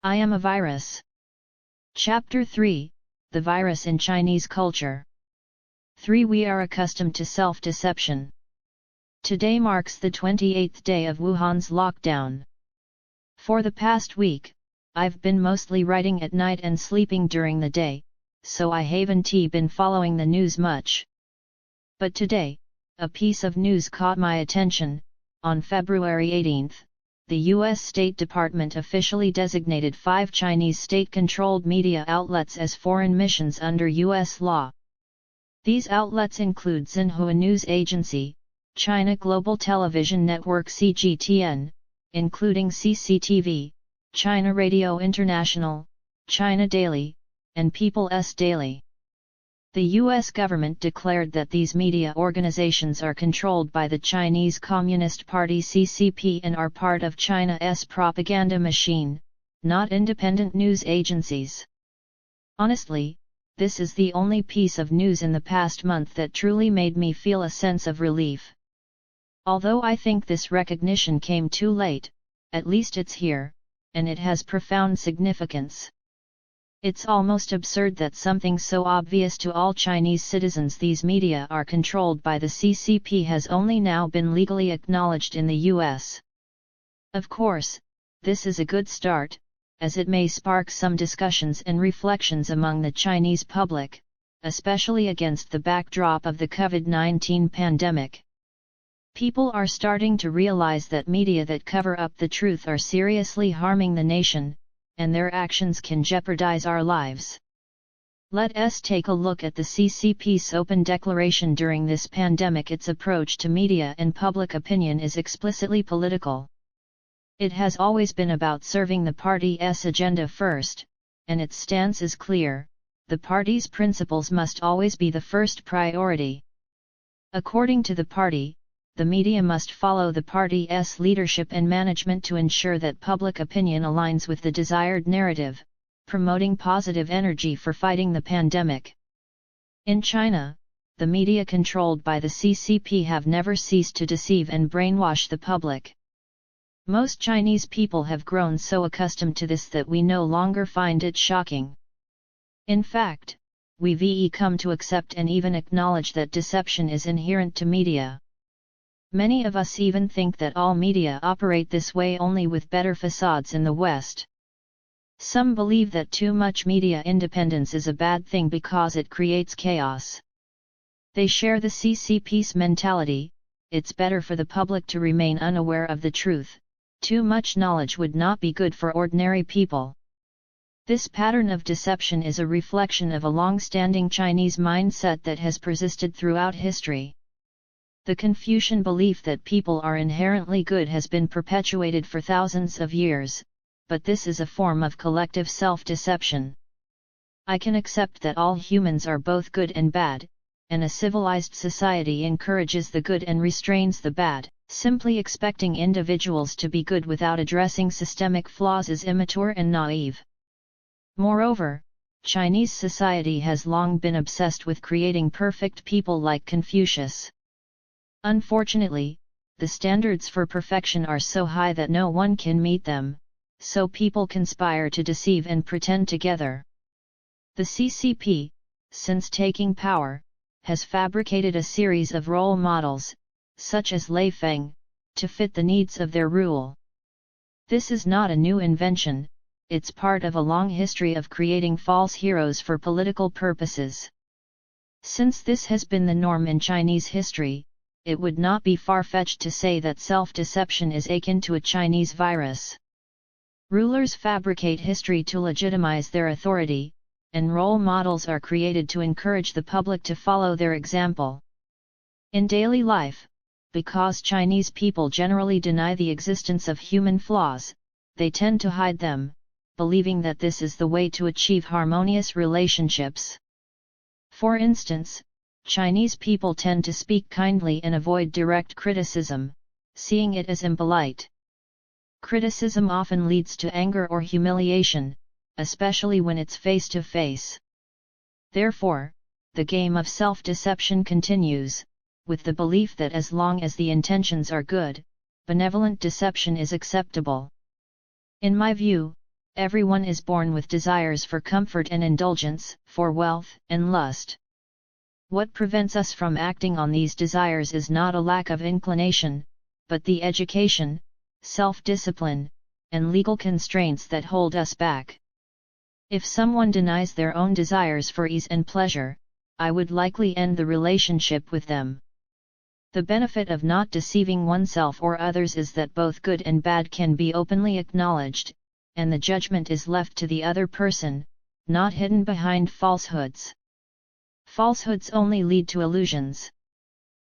I am a virus. Chapter 3, The Virus in Chinese Culture. 3. We are accustomed to self-deception. Today marks the 28th day of Wuhan's lockdown. For the past week, I've been mostly writing at night and sleeping during the day, so I haven't been following the news much. But today, a piece of news caught my attention. On February 18, the U.S. State Department officially designated 5 Chinese state-controlled media outlets as foreign missions under U.S. law. These outlets include Xinhua News Agency, China Global Television Network (CGTN), including CCTV, China Radio International, China Daily, and People's Daily. The U.S. government declared that these media organizations are controlled by the Chinese Communist Party (CCP) and are part of China's propaganda machine, not independent news agencies. Honestly, this is the only piece of news in the past month that truly made me feel a sense of relief. Although I think this recognition came too late, at least it's here, and it has profound significance. It's almost absurd that something so obvious to all Chinese citizens, these media are controlled by the CCP, has only now been legally acknowledged in the US. Of course, this is a good start, as it may spark some discussions and reflections among the Chinese public, especially against the backdrop of the COVID-19 pandemic. People are starting to realize that media that cover up the truth are seriously harming the nation, and their actions can jeopardize our lives. Let us take a look at the CCP's open declaration during this pandemic. Its approach to media and public opinion is explicitly political. It has always been about serving the party's agenda first, and its stance is clear: the party's principles must always be the first priority. According to the party, the media must follow the party's leadership and management to ensure that public opinion aligns with the desired narrative, promoting positive energy for fighting the pandemic. In China, the media controlled by the CCP have never ceased to deceive and brainwash the public. Most Chinese people have grown so accustomed to this that we no longer find it shocking. In fact, we've come to accept and even acknowledge that deception is inherent to media. Many of us even think that all media operate this way, only with better facades in the West. Some believe that too much media independence is a bad thing because it creates chaos. They share the CCP's mentality: it's better for the public to remain unaware of the truth, too much knowledge would not be good for ordinary people. This pattern of deception is a reflection of a long-standing Chinese mindset that has persisted throughout history. The Confucian belief that people are inherently good has been perpetuated for thousands of years, but this is a form of collective self-deception. I can accept that all humans are both good and bad, and a civilized society encourages the good and restrains the bad. Simply expecting individuals to be good without addressing systemic flaws is immature and naive. Moreover, Chinese society has long been obsessed with creating perfect people like Confucius. Unfortunately, the standards for perfection are so high that no one can meet them, so people conspire to deceive and pretend together. The CCP, since taking power, has fabricated a series of role models, such as Lei Feng, to fit the needs of their rule. This is not a new invention, it's part of a long history of creating false heroes for political purposes. Since this has been the norm in Chinese history, it would not be far-fetched to say that self-deception is akin to a Chinese virus. Rulers fabricate history to legitimize their authority, and role models are created to encourage the public to follow their example. In daily life, because Chinese people generally deny the existence of human flaws, they tend to hide them, believing that this is the way to achieve harmonious relationships. For instance, Chinese people tend to speak kindly and avoid direct criticism, seeing it as impolite. Criticism often leads to anger or humiliation, especially when it's face-to-face. Therefore, the game of self-deception continues, with the belief that as long as the intentions are good, benevolent deception is acceptable. In my view, Everyone is born with desires for comfort and indulgence, for wealth and lust. What prevents us from acting on these desires is not a lack of inclination, but the education, self-discipline, and legal constraints that hold us back. If someone denies their own desires for ease and pleasure, I would likely end the relationship with them. The benefit of not deceiving oneself or others is that both good and bad can be openly acknowledged, and the judgment is left to the other person, not hidden behind falsehoods. Falsehoods only lead to illusions.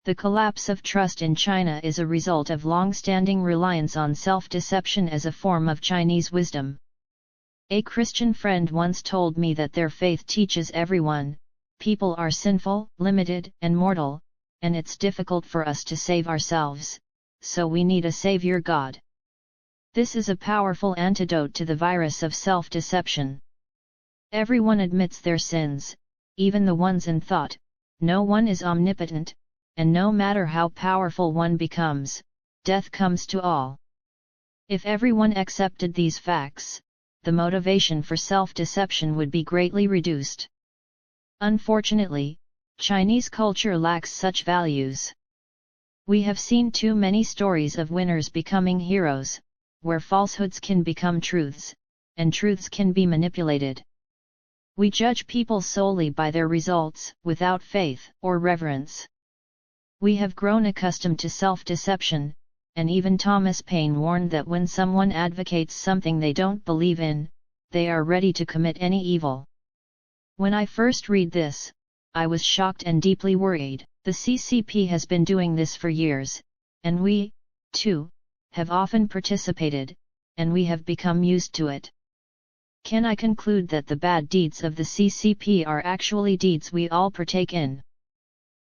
The collapse of trust in China is a result of long-standing reliance on self-deception as a form of Chinese wisdom. A Christian friend once told me that their faith teaches everyone, people are sinful, limited, and mortal, and it's difficult for us to save ourselves, so we need a Savior God. This is a powerful antidote to the virus of self-deception. Everyone admits their sins, even the ones in thought. No one is omnipotent, and no matter how powerful one becomes, death comes to all. If everyone accepted these facts, the motivation for self-deception would be greatly reduced. Unfortunately, Chinese culture lacks such values. We have seen too many stories of winners becoming heroes, where falsehoods can become truths, and truths can be manipulated. We judge people solely by their results, without faith or reverence. We have grown accustomed to self-deception, and even Thomas Paine warned that when someone advocates something they don't believe in, they are ready to commit any evil. When I first read this, I was shocked and deeply worried. The CCP has been doing this for years, and we, too, have often participated, and we have become used to it. Can I conclude that the bad deeds of the CCP are actually deeds we all partake in?